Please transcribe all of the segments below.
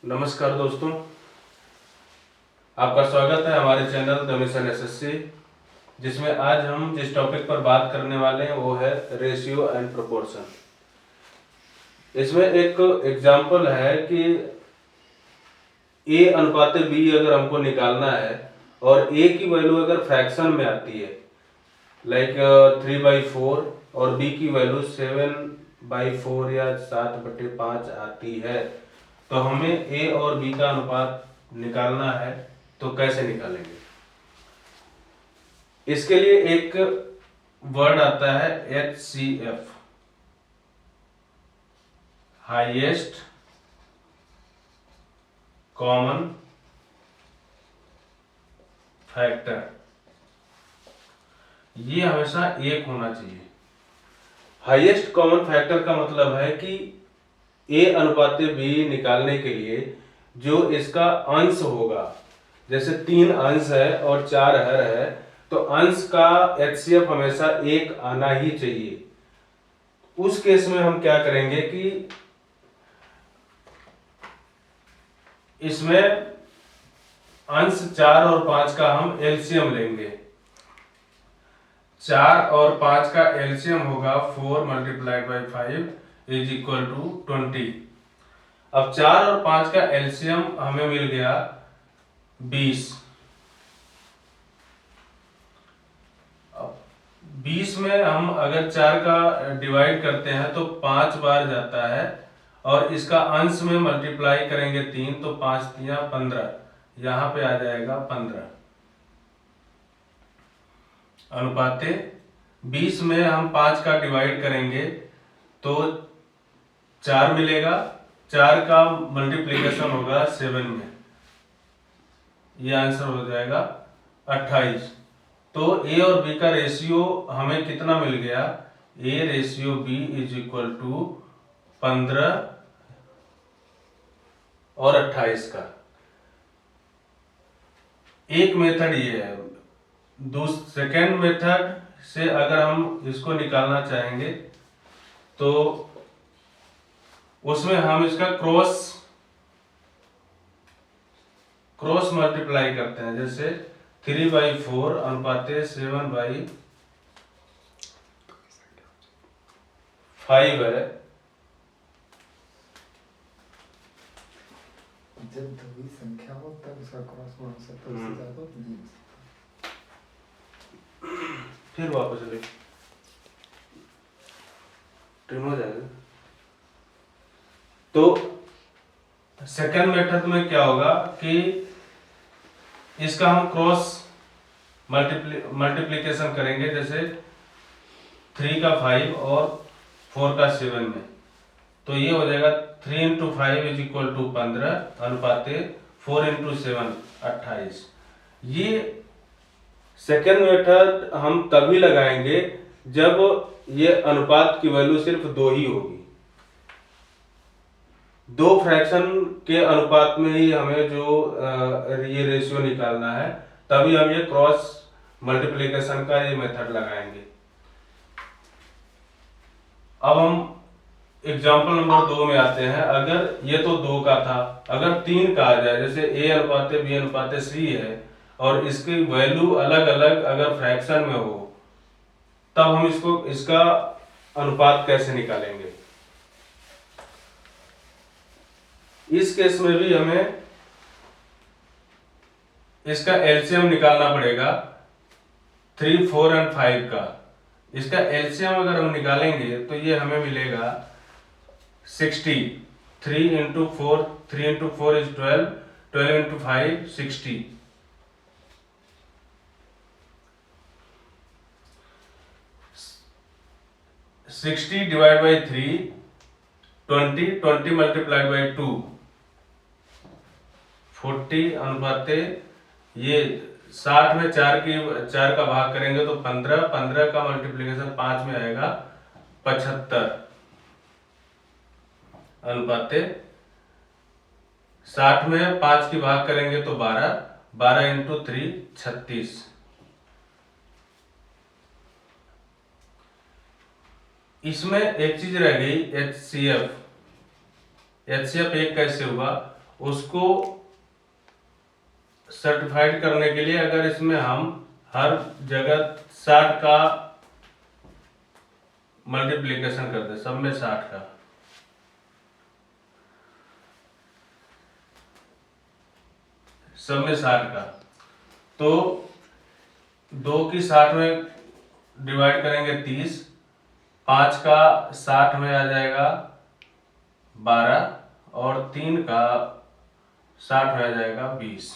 नमस्कार दोस्तों, आपका स्वागत है हमारे चैनल द मिशन एसएससी, जिसमें आज हम जिस टॉपिक पर बात करने वाले हैं वो है रेशियो एंड प्रोपोर्शन। इसमें एक एग्जांपल है कि ए अनुपात बी अगर हमको निकालना है और ए की वैल्यू अगर फ्रैक्शन में आती है लाइक 3/4 और बी की वैल्यू 7/4 या 7/5 आती है, तो हमें ए और बी का अनुपात निकालना है। तो कैसे निकालेंगे? इसके लिए एक वर्ड आता है HCF, हाईएस्ट कॉमन फैक्टर। ये हमेशा एक होना चाहिए। हाईएस्ट कॉमन फैक्टर का मतलब है कि ए अनुपात बी निकालने के लिए जो इसका अंश होगा, जैसे 3 अंश है और 4 हर है, तो अंश का HCF हमेशा एक आना ही चाहिए। उस केस में हम क्या करेंगे कि इसमें अंश 4 और 5 का हम एलसीएम लेंगे। 4 और 5 का एलसीएम होगा 4 × 5 = 20। अब 4 और 5 का एलसीएम हमें मिल गया 20। अब 20 में हम अगर 4 का डिवाइड करते हैं तो 5 बार जाता है, और इसका अंश में मल्टीप्लाई करेंगे 3, तो 5 × 3 = 15। यहाँ पे आ जाएगा 15। अनुपाते 20 में हम 5 का डिवाइड करेंगे तो 4 मिलेगा, 4 का मल्टीप्लिकेशन होगा 7 में, ये आंसर हो जाएगा 28। तो ए और बी का रेशियो हमें कितना मिल गया? A/B = 15 और 28 का। एक मेथड ये है। सेकेंड मेथड से अगर हम इसको निकालना चाहेंगे तो उसमें हम इसका क्रॉस मल्टीप्लाई करते हैं। जैसे 3/4 अनुपात 7/5 है। जब द्वितीय संख्या हो तब उसका क्रॉस गुण हो सकता है, उससे ज्यादा नहीं हो सकता। फिर वापस ले ट्रिम हो जाएगा। तो सेकंड मेथड में क्या होगा कि इसका हम क्रॉस मल्टीप्लिकेशन करेंगे। जैसे 3 का 5 और 4 का 7 में, तो ये हो जाएगा 3 × 5 = 15 अनुपात 4 × 7 28। ये सेकेंड मेथड हम तभी लगाएंगे जब ये अनुपात की वैल्यू सिर्फ 2 ही होगी। 2 फ्रैक्शन के अनुपात में ही हमें जो ये रेशियो निकालना है, तभी हम ये क्रॉस मल्टीप्लिकेशन का ये मेथड लगाएंगे। अब हम एग्जाम्पल नंबर 2 में आते हैं। अगर ये तो 2 का था, अगर 3 का आ जाए, जैसे A अनुपात B अनुपात C है और इसकी वैल्यू अलग अलग अगर फ्रैक्शन में हो, तब हम इसका अनुपात कैसे निकालेंगे? इस केस में भी हमें इसका एलसीएम निकालना पड़ेगा 3, 4 और 5 का। इसका एलसीएम अगर हम निकालेंगे तो ये हमें मिलेगा 60। 3 × 4 = 12, 12 × 5 = 60। /3 20, 20 × 2 40 अनुपात ये 60 में 4 का भाग करेंगे तो 15, 15 का मल्टीप्लिकेशन 5 में आएगा 75 अनुपात 60 में 5 की भाग करेंगे तो 12, 12 × 3 = 36। इसमें एक चीज रह गई HCF। HCF एक कैसे हुआ? उसको सर्टिफाइड करने के लिए अगर इसमें हम हर जगह 60 का मल्टीप्लिकेशन कर दे, सब में 60 का, सब में 60 का, तो 2 की 60 में डिवाइड करेंगे 30, 5 का 60 में आ जाएगा 12 और 3 का 60 में आ जाएगा 20।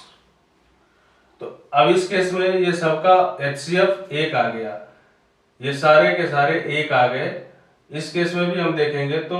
तो अब इस केस में ये सबका HCF 1 आ गया, ये सारे के सारे 1 आ गए। इस केस में भी हम देखेंगे तो